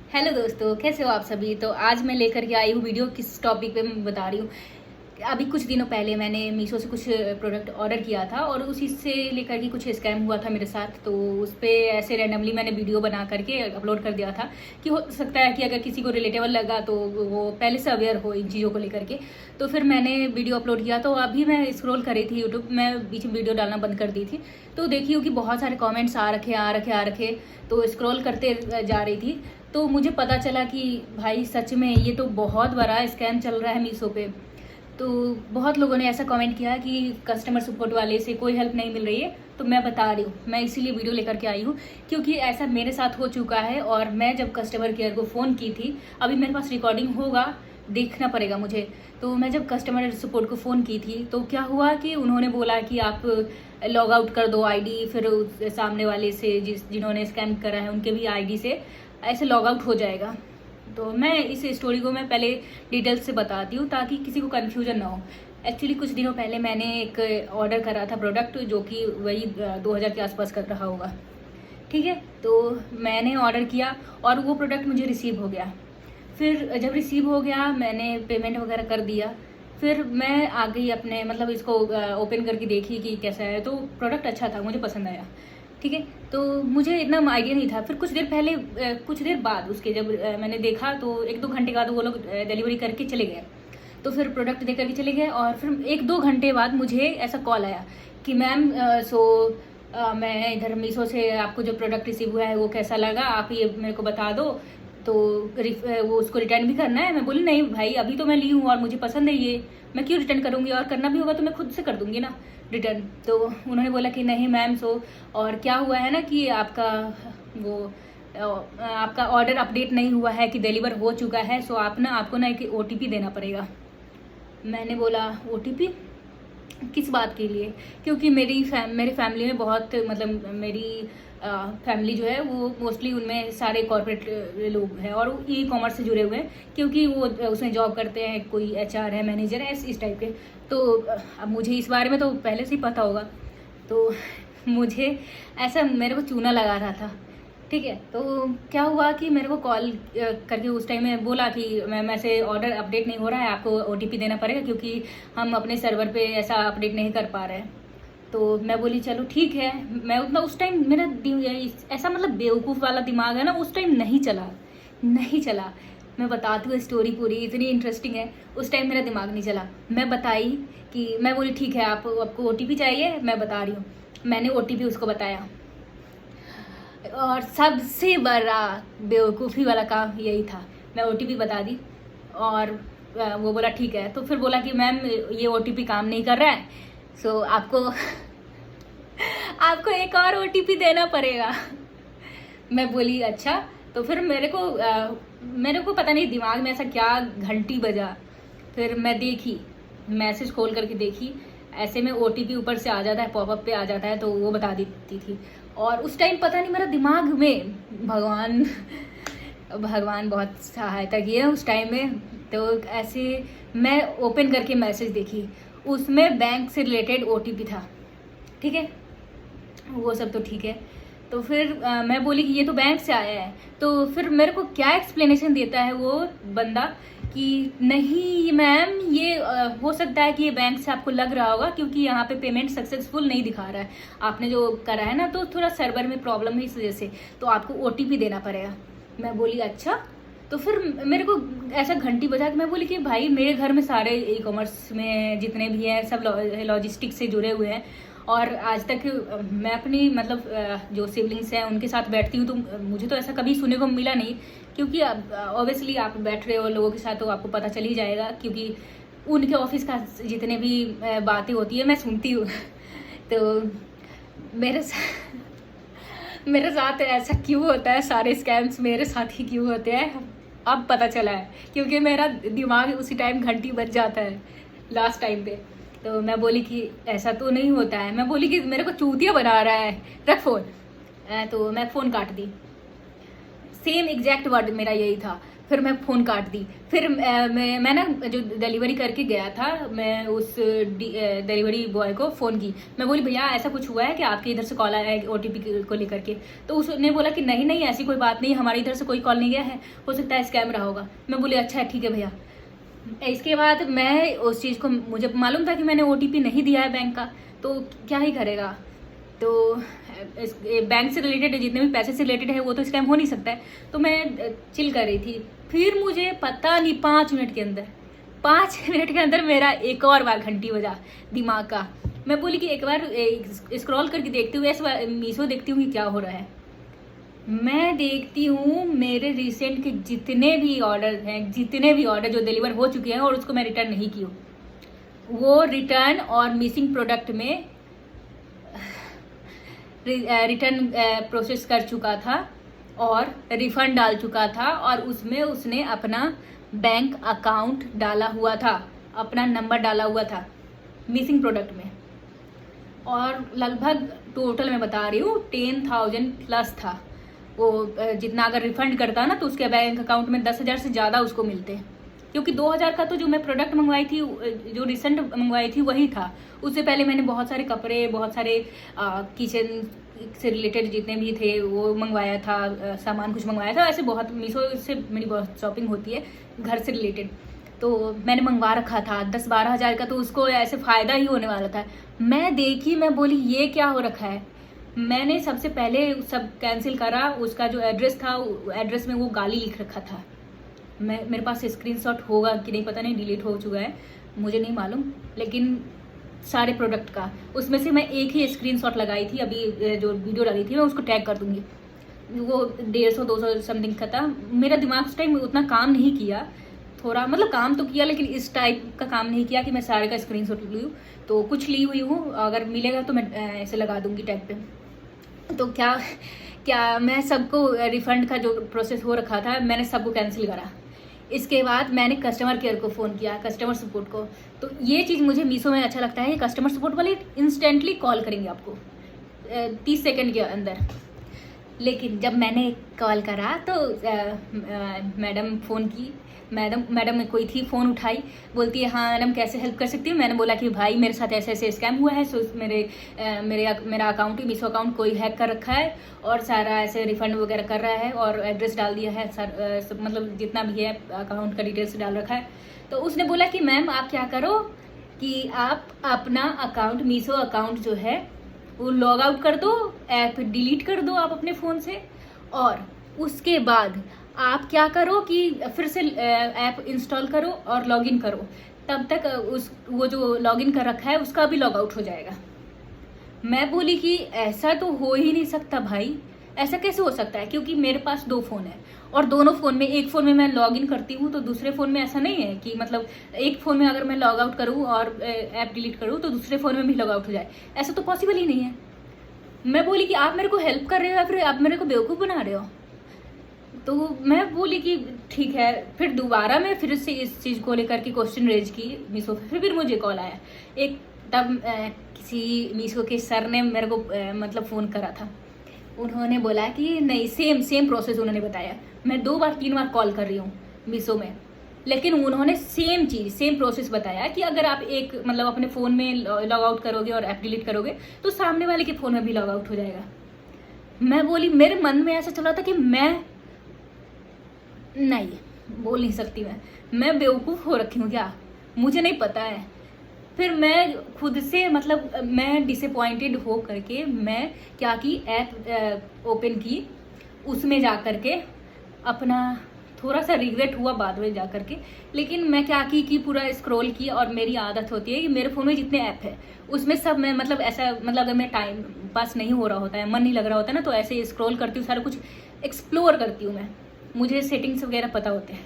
Hello दोस्तों, कैसे हो आप सभी। तो आज मैं लेकर के आई हूँ वीडियो किस टॉपिक पे मैं बता रही हूँ। अभी कुछ दिनों पहले मैंने मीशो से कुछ प्रोडक्ट ऑर्डर किया था और उसी से लेकर के कुछ स्कैम हुआ था मेरे साथ। तो उस पर ऐसे रैंडमली मैंने वीडियो बना करके अपलोड कर दिया था कि हो सकता है कि अगर किसी को रिलेटेबल लगा तो वो पहले से अवेयर हो इन चीज़ों को लेकर के। तो फिर मैंने वीडियो अपलोड किया। तो अभी मैं स्क्रॉल कर रही थी यूट्यूब, मैं बीच में वीडियो डालना बंद कर दी थी। तो देखी हूँ कि बहुत सारे कॉमेंट्स आ रखे। तो स्क्रॉल करते जा रही थी तो मुझे पता चला कि भाई सच में ये तो बहुत बड़ा स्कैम चल रहा है मीशो पे। तो बहुत लोगों ने ऐसा कमेंट किया कि कस्टमर सपोर्ट वाले से कोई हेल्प नहीं मिल रही है। तो मैं बता रही हूँ, मैं इसीलिए वीडियो लेकर के आई हूँ क्योंकि ऐसा मेरे साथ हो चुका है। और मैं जब कस्टमर केयर को फ़ोन की थी, अभी मेरे पास रिकॉर्डिंग होगा, देखना पड़ेगा मुझे। तो मैं जब कस्टमर सपोर्ट को फ़ोन की थी तो क्या हुआ कि उन्होंने बोला कि आप लॉग आउट कर दो आईडी, फिर सामने वाले से जिन्होंने स्कैम करा है उनके भी आईडी से ऐसे लॉग आउट हो जाएगा। तो मैं इस स्टोरी को मैं पहले डिटेल्स से बताती हूँ ताकि किसी को कन्फ्यूजन ना हो। एक्चुअली कुछ दिनों पहले मैंने एक ऑर्डर करा था प्रोडक्ट, जो कि वही 2000 के आसपास कर रहा होगा। ठीक है, तो मैंने ऑर्डर किया और वो प्रोडक्ट मुझे रिसीव हो गया। फिर जब रिसीव हो गया मैंने पेमेंट वगैरह कर दिया। फिर मैं आ गई अपने, मतलब इसको ओपन करके देखी कि कैसा है। तो प्रोडक्ट अच्छा था, मुझे पसंद आया। ठीक है, तो मुझे इतना आइडिया नहीं था। फिर कुछ देर पहले कुछ देर बाद उसके जब मैंने देखा तो 1-2 घंटे बाद वो लोग डिलीवरी करके चले गए। तो फिर प्रोडक्ट दे करके चले गए और फिर 1-2 घंटे बाद मुझे ऐसा कॉल आया कि मैम मैं इधर मीशो से आपको जो प्रोडक्ट रिसीव हुआ है वो कैसा लगा, आप ये मेरे को बता दो। तो वो उसको रिटर्न भी करना है। मैं बोली नहीं भाई, अभी तो मैं ली हूँ और मुझे पसंद है ये, मैं क्यों रिटर्न करूँगी, और करना भी होगा तो मैं खुद से कर दूँगी ना रिटर्न। तो उन्होंने बोला कि नहीं मैम, और क्या हुआ है ना कि आपका ऑर्डर अपडेट नहीं हुआ है कि डिलीवर हो चुका है, सो आपको ना एक OTP देना पड़ेगा। मैंने बोला OTP किस बात के लिए, क्योंकि मेरी फैमिली में बहुत, मतलब मेरी फैमिली जो है वो मोस्टली उनमें सारे कॉर्पोरेट लोग हैं और ई कॉमर्स से जुड़े हुए हैं, क्योंकि वो उसमें जॉब करते हैं, कोई HR है, मैनेजर है, इस टाइप के। तो अब मुझे इस बारे में तो पहले से ही पता होगा। तो मुझे ऐसा मेरे को चूना लगा रहा था। ठीक है, तो क्या हुआ कि मेरे को कॉल करके उस टाइम में बोला कि मैम ऐसे ऑर्डर अपडेट नहीं हो रहा है, आपको OTP देना पड़ेगा क्योंकि हम अपने सर्वर पे ऐसा अपडेट नहीं कर पा रहे हैं। तो मैं बोली चलो ठीक है। मैं उतना उस टाइम मेरा ऐसा, मतलब बेवकूफ़ वाला दिमाग है ना, उस टाइम नहीं चला। मैं बताती हूँ स्टोरी पूरी, इतनी इंटरेस्टिंग है। उस टाइम मेरा दिमाग नहीं चला। मैं बताई कि मैं बोली ठीक है, आपको OTP चाहिए, मैं बता रही हूँ। मैंने OTP उसको बताया और सबसे बड़ा बेवकूफ़ी वाला काम यही था। मैं OTP बता दी और वो बोला ठीक है। तो फिर बोला कि मैम ये OTP काम नहीं कर रहा है, सो आपको एक और OTP देना पड़ेगा। मैं बोली अच्छा। तो फिर मेरे को पता नहीं दिमाग में ऐसा क्या घंटी बजा। फिर मैं देखी, मैसेज खोल करके देखी, ऐसे में OTP ऊपर से आ जाता है, पॉपअप पे आ जाता है, तो वो बता देती थी। और उस टाइम पता नहीं मेरा दिमाग में भगवान बहुत सहायता की है उस टाइम में। तो ऐसे मैं ओपन करके मैसेज देखी, उसमें बैंक से रिलेटेड OTP था। ठीक है, वो सब तो ठीक है। तो फिर मैं बोली कि ये तो बैंक से आया है। तो फिर मेरे को क्या एक्सप्लेनेशन देता है वो बंदा कि नहीं मैम, ये हो सकता है कि ये बैंक से आपको लग रहा होगा क्योंकि यहाँ पे पेमेंट सक्सेसफुल नहीं दिखा रहा है, आपने जो करा है ना, तो थोड़ा सर्वर में प्रॉब्लम है इस वजह से, तो आपको OTP देना पड़ेगा। मैं बोली अच्छा। तो फिर मेरे को ऐसा घंटी बजा कि मैं बोली कि भाई मेरे घर में सारे ई कॉमर्स में जितने भी हैं सब लॉजिस्टिक्स से जुड़े हुए हैं और आज तक मैं अपनी, मतलब जो सिबलिंग्स हैं उनके साथ बैठती हूँ, तो मुझे तो ऐसा कभी सुनने को मिला नहीं। क्योंकि ऑब्वियसली आप बैठ रहे हो लोगों के साथ तो आपको पता चल ही जाएगा, क्योंकि उनके ऑफिस का जितने भी बातें होती है मैं सुनती हूँ। तो मेरे साथ ऐसा क्यों होता है, सारे स्कैम्स मेरे साथ ही क्यों होते हैं, अब पता चला है। क्योंकि मेरा दिमाग उसी टाइम घंटी बज जाता है लास्ट टाइम पे। तो मैं बोली कि ऐसा तो नहीं होता है, मैं बोली कि मेरे को चूतिया बना रहा है, रख फ़ोन। तो मैं फ़ोन काट दी। सेम एग्जैक्ट वर्ड मेरा यही था। फिर मैं फ़ोन काट दी। फिर मैं ना जो डिलीवरी करके गया था, मैं उस डिलीवरी बॉय को फ़ोन की। मैं बोली भैया ऐसा कुछ हुआ है कि आपके इधर से कॉल आया है OTP को लेकर के? तो उसने बोला कि नहीं नहीं ऐसी कोई बात नहीं, हमारी इधर से कोई कॉल नहीं गया है, हो सकता है स्कैम रहा होगा। मैं बोली अच्छा ठीक है भैया। इसके बाद मैं उस चीज़ को, मुझे मालूम था कि मैंने OTP नहीं दिया है बैंक का, तो क्या ही करेगा। तो बैंक से रिलेटेड जितने भी पैसे से रिलेटेड है वो तो स्कैम हो नहीं सकता है। तो मैं चिल कर रही थी। फिर मुझे पता नहीं 5 मिनट के अंदर 5 मिनट के अंदर मेरा एक और बार घंटी बजा दिमाग का। मैं बोली कि एक बार स्क्रॉल करके देखती हूँ, इस बार मीशो देखती हूँ कि क्या हो रहा है। मैं देखती हूँ मेरे रिसेंट के जितने भी ऑर्डर हैं, जितने भी ऑर्डर जो डिलीवर हो चुके हैं और उसको मैं रिटर्न नहीं की हूँ, वो रिटर्न और मिसिंग प्रोडक्ट में रिटर्न प्रोसेस कर चुका था और रिफंड डाल चुका था, और उसमें उसने अपना बैंक अकाउंट डाला हुआ था, अपना नंबर डाला हुआ था मिसिंग प्रोडक्ट में। और लगभग टोटल मैं बता रही हूँ 10,000 प्लस था वो। जितना अगर रिफंड करता ना तो उसके बैंक अकाउंट में 10,000 से ज़्यादा उसको मिलते, क्योंकि 2,000 का तो जो मैं प्रोडक्ट मंगवाई थी, जो रिसेंट मंगवाई थी वही था। उससे पहले मैंने बहुत सारे कपड़े, बहुत सारे किचन से रिलेटेड जितने भी थे वो मंगवाया था, सामान कुछ मंगवाया था। ऐसे बहुत मीशो से मेरी बहुत शॉपिंग होती है घर से रिलेटेड, तो मैंने मंगवा रखा था 10-12 हज़ार का, तो उसको ऐसे फ़ायदा ही होने वाला था। मैं देखी, मैं बोली ये क्या हो रखा है। मैंने सबसे पहले सब कैंसिल करा। उसका जो एड्रेस था, एड्रेस में वो गाली लिख रखा था। मेरे पास स्क्रीनशॉट होगा कि नहीं पता नहीं, डिलीट हो चुका है, मुझे नहीं मालूम। लेकिन सारे प्रोडक्ट का उसमें से मैं एक ही स्क्रीनशॉट लगाई थी, अभी जो वीडियो डाली थी मैं उसको टैग कर दूंगी। वो 150-200 समथिंग का था। मेरा दिमाग उस टाइम उतना काम नहीं किया, थोड़ा मतलब काम तो किया लेकिन इस टाइप का काम नहीं किया कि मैं सारे का स्क्रीनशॉट लूँ। तो कुछ ली हुई हूँ, अगर मिलेगा तो मैं ऐसे लगा दूंगी टैग पे। तो क्या मैं सबको रिफ़ंड का जो प्रोसेस हो रखा था मैंने सबको कैंसिल करा। इसके बाद मैंने कस्टमर केयर को फ़ोन किया, कस्टमर सपोर्ट को। तो ये चीज़ मुझे मीशो में अच्छा लगता है कि कस्टमर सपोर्ट वाले इंस्टेंटली कॉल करेंगे आपको 30 सेकंड के अंदर। लेकिन जब मैंने कॉल करा तो मैडम फ़ोन की, मैडम में कोई थी, फ़ोन उठाई, बोलती है हाँ मैडम कैसे हेल्प कर सकती हूँ। मैंने बोला कि भाई मेरे साथ ऐसे ऐसे स्कैम हुआ है, सो मेरा अकाउंट, मीशो अकाउंट कोई हैक कर रखा है और सारा ऐसे रिफ़ंड वगैरह कर रहा है और एड्रेस डाल दिया है, मतलब जितना भी है अकाउंट का डिटेल्स डाल रखा है। तो उसने बोला कि मैम आप क्या करो कि आप अपना अकाउंट, मीशो अकाउंट जो है वो लॉग आउट कर दो, ऐप डिलीट कर दो आप अपने फ़ोन से, और उसके बाद आप क्या करो कि फिर से ऐप इंस्टॉल करो और लॉगिन करो। तब तक वो जो लॉगिन कर रखा है उसका भी लॉग आउट हो जाएगा। मैं बोली कि ऐसा तो हो ही नहीं सकता भाई, ऐसा कैसे हो सकता है, क्योंकि मेरे पास 2 फ़ोन है और दोनों फ़ोन में, एक फ़ोन में मैं लॉगिन करती हूँ तो दूसरे फ़ोन में ऐसा नहीं है कि मतलब एक फ़ोन में अगर मैं लॉग आउट करूँ और ऐप डिलीट करूँ तो दूसरे फ़ोन में भी लॉग आउट हो जाए, ऐसा तो पॉसिबल ही नहीं है। मैं बोली कि आप मेरे को हेल्प कर रहे हो या फिर आप मेरे को बेवकूफ़ बना रहे हो। तो मैं बोली कि ठीक है। फिर दोबारा मैं फिर से इस चीज़ को लेकर के क्वेश्चन रेज की मीशो पे। फिर मुझे कॉल आया एक, तब किसी मीशो के सर ने मेरे को मतलब फ़ोन करा था। उन्होंने बोला कि नहीं, सेम प्रोसेस उन्होंने बताया। मैं 2 बार 3 बार कॉल कर रही हूँ मीशो में, लेकिन उन्होंने सेम प्रोसेस बताया कि अगर आप एक मतलब अपने फ़ोन में लॉग आउट करोगे और ऐप डिलीट करोगे तो सामने वाले के फ़ोन में भी लॉग आउट हो जाएगा। मैं बोली, मेरे मन में ऐसा चला था कि मैं नहीं बोल नहीं सकती, मैं बेवकूफ़ हो रखी हूँ क्या, मुझे नहीं पता है। फिर मैं खुद से मतलब मैं डिसअपॉइंटेड हो करके मैं क्या की, ऐप ओपन की, उसमें जा कर के अपना थोड़ा सा रिग्रेट हुआ बाद में जा कर के, लेकिन मैं क्या की कि पूरा स्क्रॉल की। और मेरी आदत होती है कि मेरे फ़ोन में जितने ऐप है उसमें सब मैं मतलब ऐसा, मतलब अगर मैं टाइम पास नहीं हो रहा होता है, मन नहीं लग रहा होता है ना, तो ऐसे स्क्रॉल करती हूँ, सारा कुछ एक्सप्लोर करती हूँ मैं। मुझे सेटिंग्स वगैरह पता होते हैं।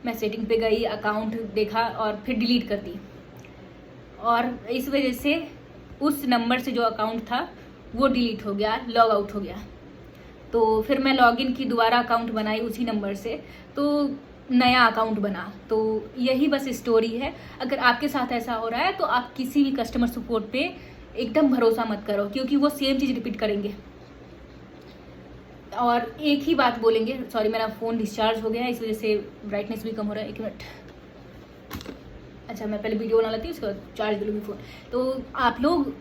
मैं सेटिंग पे गई, अकाउंट देखा और फिर डिलीट कर दी, और इस वजह से उस नंबर से जो अकाउंट था वो डिलीट हो गया, लॉग आउट हो गया। तो फिर मैं लॉगिन की, दोबारा अकाउंट बनाई उसी नंबर से, तो नया अकाउंट बना। तो यही बस स्टोरी है। अगर आपके साथ ऐसा हो रहा है तो आप किसी भी कस्टमर सपोर्ट पे एकदम भरोसा मत करो, क्योंकि वो सेम चीज़ रिपीट करेंगे। और एक ही बात बोलेंगे। सॉरी, मेरा फ़ोन डिस्चार्ज हो गया है, इस वजह से ब्राइटनेस भी कम हो रहा है। 1 मिनट। अच्छा, मैं पहले वीडियो बना लेती हूँ, उसके बाद चार्ज लूँगी फ़ोन। तो आप लोग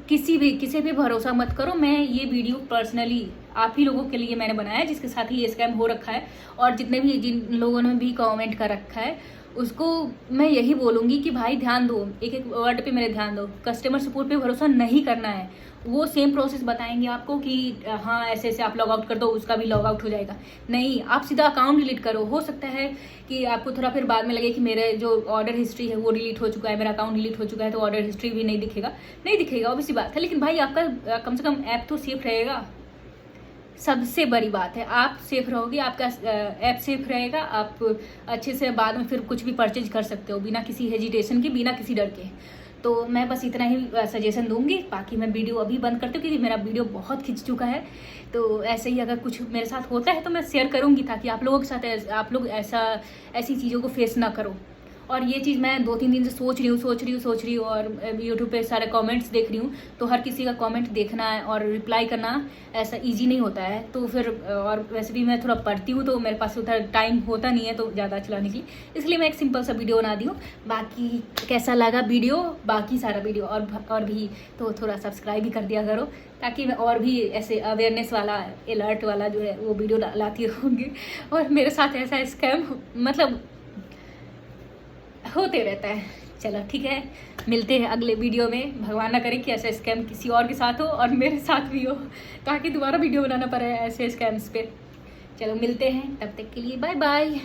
किसी पे भरोसा मत करो। मैं ये वीडियो पर्सनली आप ही लोगों के लिए मैंने बनाया है जिसके साथ ही ये स्कैम हो रखा है, और जिन लोगों ने भी कमेंट कर रखा है उसको मैं यही बोलूँगी कि भाई ध्यान दो, एक एक वर्ड पे मेरे ध्यान दो। कस्टमर सपोर्ट पे भरोसा नहीं करना है। वो सेम प्रोसेस बताएंगे आपको कि हाँ ऐसे ऐसे आप लॉग आउट कर दो, उसका भी लॉग आउट हो जाएगा। नहीं, आप सीधा अकाउंट डिलीट करो। हो सकता है कि आपको थोड़ा फिर बाद में लगे कि मेरे जो ऑर्डर हिस्ट्री है वो डिलीट हो चुका है, मेरा अकाउंट डिलीट हो चुका है, तो ऑर्डर हिस्ट्री भी नहीं दिखेगा ऑब्वियस सी बात है। लेकिन भाई आपका कम से कम ऐप तो सेफ रहेगा। सबसे बड़ी बात है, आप सेफ रहोगे, आपका ऐप सेफ रहेगा, आप अच्छे से बाद में फिर कुछ भी परचेज कर सकते हो बिना किसी हेजिटेशन के, बिना किसी डर के। तो मैं बस इतना ही सजेशन दूंगी। बाकी मैं वीडियो अभी बंद करती हूँ क्योंकि मेरा वीडियो बहुत खिंच चुका है। तो ऐसे ही अगर कुछ मेरे साथ होता है तो मैं शेयर करूँगी, ताकि आप लोगों के साथ आप लोग ऐसी चीज़ों को फेस ना करो। और ये चीज़ मैं 2-3 दिन से सोच रही हूँ और यूट्यूब पे सारे कमेंट्स देख रही हूँ। तो हर किसी का कमेंट देखना है और रिप्लाई करना ऐसा इजी नहीं होता है। तो फिर और वैसे भी मैं थोड़ा पढ़ती हूँ तो मेरे पास उतना टाइम होता नहीं है तो ज़्यादा चलाने के लिए, इसलिए मैं एक सिंपल सा वीडियो बना दी हूँ। बाकी कैसा लगा वीडियो, बाकी सारा वीडियो और भी तो थोड़ा सब्सक्राइब भी कर दिया करो, ताकि मैं और भी ऐसे अवेयरनेस वाला, अलर्ट वाला जो है वो वीडियो लाती रहूँगी। और मेरे साथ ऐसा स्कैम मतलब होते रहता है। चलो ठीक है, मिलते हैं अगले वीडियो में। भगवान ना करे कि ऐसा स्कैम किसी और के साथ हो और मेरे साथ भी हो, ताकि दोबारा वीडियो बनाना पड़े ऐसे स्कैम्स पे। चलो मिलते हैं, तब तक के लिए बाय बाय।